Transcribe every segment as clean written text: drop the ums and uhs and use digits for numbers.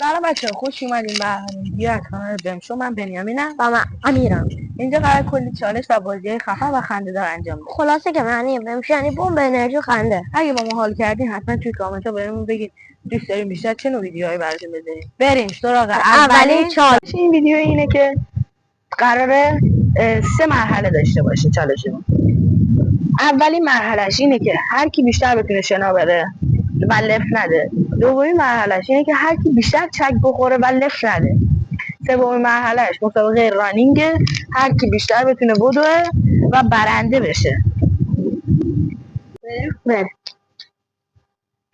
سلام بچه خوش اومدین به ویدیو از کانال بمشو. من بنیامینم و من امیرم. اینجا قرار کلی چالش و بازی خفن و خنده‌دار انجام بدیم. خلاصه که معنی بمشو یعنی بمب انرژی و خنده. اگه با ما حال کردین حتما توی کامنت ها بهمون بگید دوست دارین بیشتر چه نوع ویدیوهایی براتون بذاریم. بریم سراغ اولین چالش. این ویدیو اینه که قراره 3 مرحله داشته باشه چالشمون. اولین مرحلهش اینه که هر کی بیشتر بتونه شنا بره و لفت نده. دومین مرحلهش اینه که هر کی بیشتر چک بخوره و لفت نده. سومین مرحلهش مسابقه رانینگه، هر کی بیشتر بتونه بدوه و برنده بشه. بله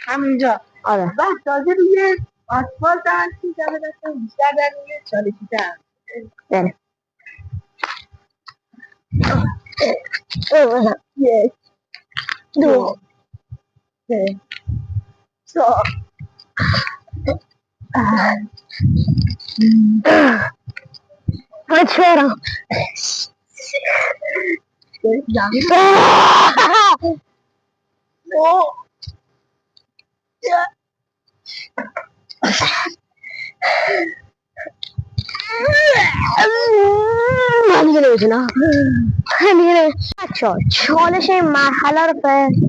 همینجا. آره. و تازه روی آسفالت هم که جمعه دستم بیشتر در روی چالشی‌تر. بله. یک، دو، سه، چهار، چرا؟ من دیگه نمیتونم. چالش این مرحله رو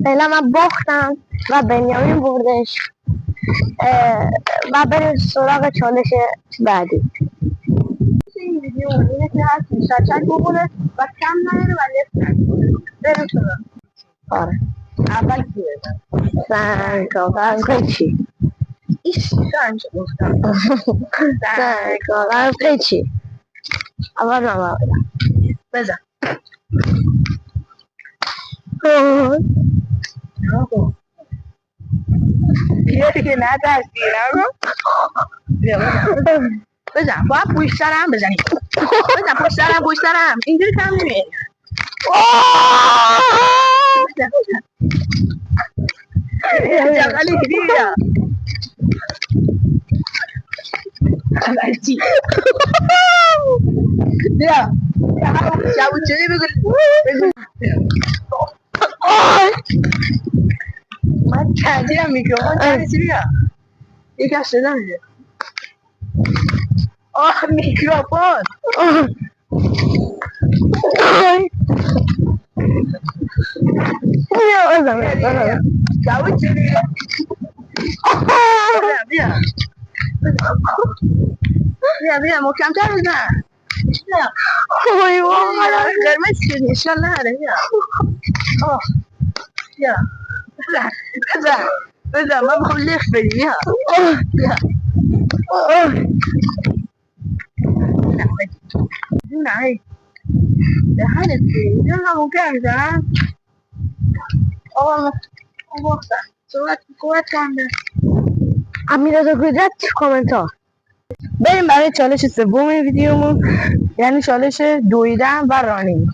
فعلا من باختم و بنیامین بردش و بریم سراغ چالش بعدی. این ویدیو اینه که هر کی بیشتر چک بخوره و کم نیاره و لفت نده. بریم سراغ. آره. اول کی بزن؟ سنگ قیچی. ایش سنگ گفتم. سنگ قیچی. اول من بزن. نگو. دیگه نترسی نگو. بزن باید پشت سرم بزنی. بزن پشت سرم اینجوری کم نمیری. بزن جغلی بیا بچی بیا شبو چلی بگو. من کندیم میکروفون چی بیا یکی از صدا میده. میکروفون بیا شبو چلی بیا محکم‌تر بزن. وای وای قرمز شدی اشکال نداره. بیا بزن من بخوام لفت بدی. بیا نه دهنت اینجا ممکن میزنم. آقا صحبت کنده امیررضا گجرات کامنت ها. بریم برای چالش سوم ویدیومون، یعنی چالش دویدن و رانینگ.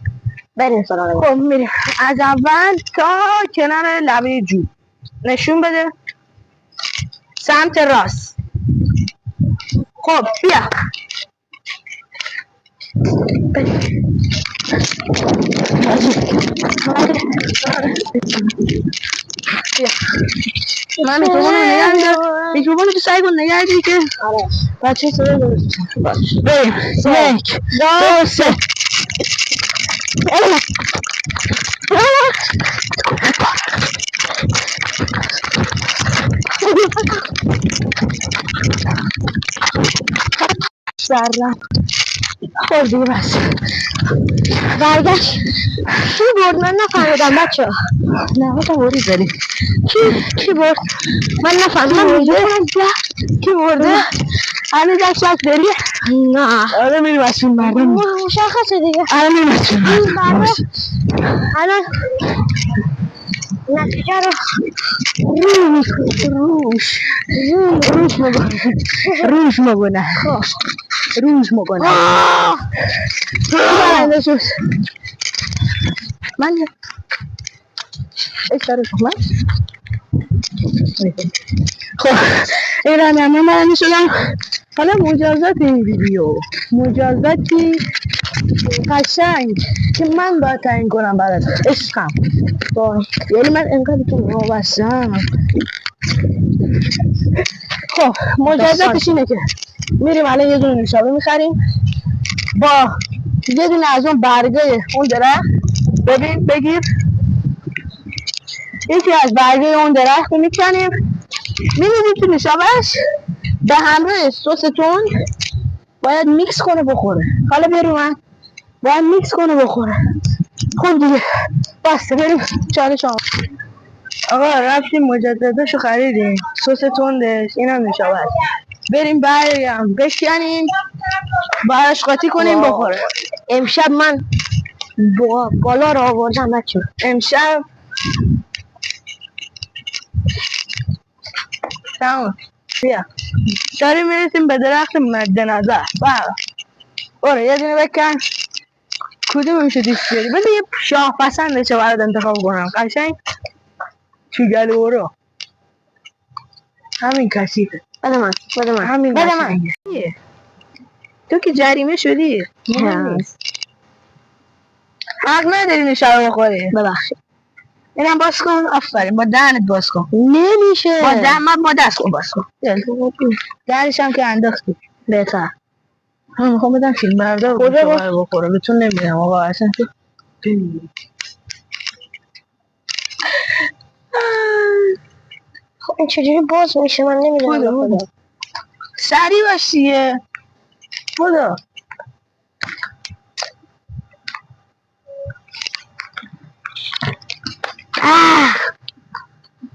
بریم سراغ. خب میریم از اول تا کنار لبه جو. نشون بده سمت راست. خب بیا من میکروفون تو سعی کن نگه داری که بچه صدا درست باش. بریم یک دو سه. سرم خب دیگه بس برگشت. کی برد؟ من نفهمیدم بچه. نه ما تا بوری داریم. کی برد؟ من نفهمیدم. کی برده؟ هنوز دست داری؟ نه آره میریم از اون مردم. مشخصه دیگه. آره میریم از اون مردم. الان نتیجه رو روش مگونه من اشاره کنم. خب این رنمه من شدم. حالا مجازات این ویدیو مجازاتی قشنگ که من باید تعیین کنم برات عشقم. یعنی من انقدر تو وابستم خب مجازاتش اینه که میریم الان یه دونه نوشابه میخریم با یه دونه از اون برگه اون درخت. ببین بگیر یکی از برگه اون درخت رو میکنیم میریزیم تو نوشابهش به همراه سس تند باید میکس کنه بخوره. حالا برو من باید میکس کنه بخوره. خب دیگه بسته بریم چالش آقا. آقا رفتیم مجدداشو خریدیم سس تندش اینم نوشابه هست. بریم برگم بشکنیم براش قاطی کنیم بخوره. امشب من بالا رو آوردم بچه. امشب تمام بیا داریم میرسیم به درخت مد نظر. برو یه دونه بکن کدومشو دوست داری بده یه شاه پسنده چه برات انتخاب کنم قشنگ تو گلو برو همین کثیفه. بده من همین بده من. تو که جریمه شدی حق نداری نوشابه بخوری. ببخشید اینم باز کن. آفرین با دهنت باز کن. نمیشه با دست کن باز کن. دهنش هم که انداختی بهتر. هم میخوام بدم فیلم بردار نوشابه رو بخوره بهتون نمیدم آقا اصلا تو خب این چجوری باز میشه من نمیدونم. سریع باش دیگه بودو.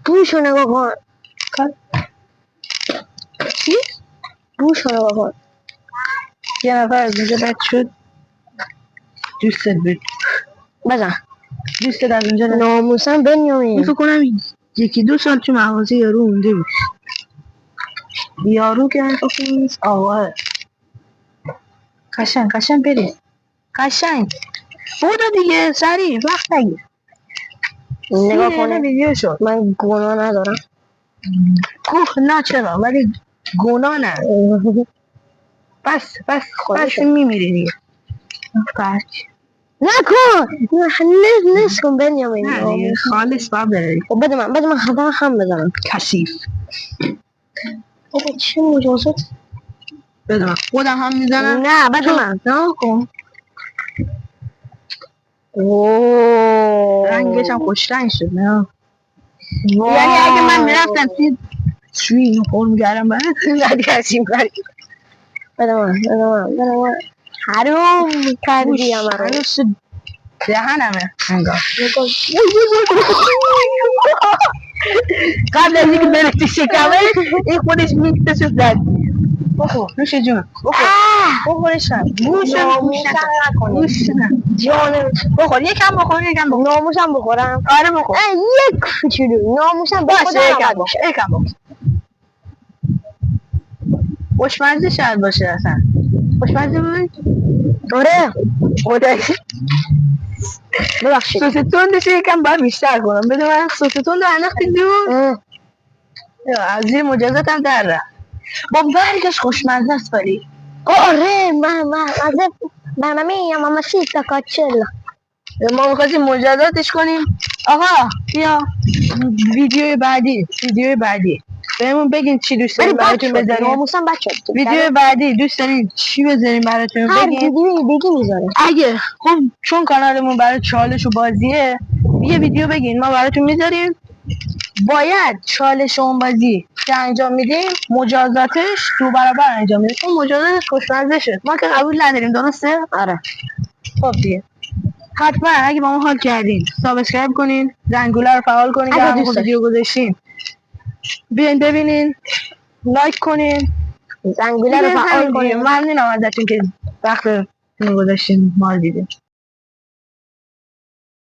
بوش رو نگاه کن. چی؟ بوش رو نگاه کن. یه نفر از اینجا بد شد دوستت بود بزن دوستت از اینجا ناموسم بنیامین. فکر کنم یکی دو سال تو مغازه یارو مونده بود. یارو که نیست آقاه قشنگ بریم قشنگ بودو دیگه سریع وقت نگیر. نگاه کنه دیگه شد من گناه ندارم. نه چرا ولی گناه نه. بس میمیری دیگه. نکن نس کن بنیامین. نه دیگه خالص باید بره. خب بده من هم بزنم کثیف. بابا چه مجازات. بده من خودم هم میزنم. نه بده من. نه کن رنگش هم خوش رنگ شد. نه یعنی اگه من میرفتم توی اینو خور میگردم برای ندیدیم برای بده من حروم کردی همه رو. هنوز دهنمه انگار قبل از اینکه بره تو شکمه این خودش میکتشو زد. بخور نوش جون بخورشم بخور یکم بخور ناموسم بخورم. آره بخور یک کوچولو ناموسم باشه یکم بخور خوشمزه شاید باشه اصلا خوشمزه بود. آره خدایی ببخشید سس تندش یکم باید بیشتر کنم. بده من سس تند رو انداختی دون از زیر مجازات هم در رفت با برگش خوشمزه است ولی آره من میگم ماماسیتا کاچلا. ما میخواستیم مجازاتش کنیم. آقا بیا ویدیو بعدی بهمون بگین چی دوست دارین براتون بذاریم. ناموسم بچه ویدیو بعدی دوست دارین چی بذاریم براتون بگین. هر ویدیو دیگه میذاره. اگه خب چون کانالمون برای چالش و بازیه یه ویدیو بگین ما براتون میذاریم. باید چالش و بازی که انجام میدیم مجازاتش 2 برابر انجام میدیم. اون مجازاتش خوشمزه شد ما که قبول نداریم درسته؟ آره خب دیگه حتما اگه با ما حال کردین سابسکرایب کنین زنگوله رو فعال کنین که همون ویدیو گذاشتین بیاین ببینین لایک کنین زنگوله رو فعال کنین. ممنونم ازتون که وقت گذاشتین ما رو دیدین.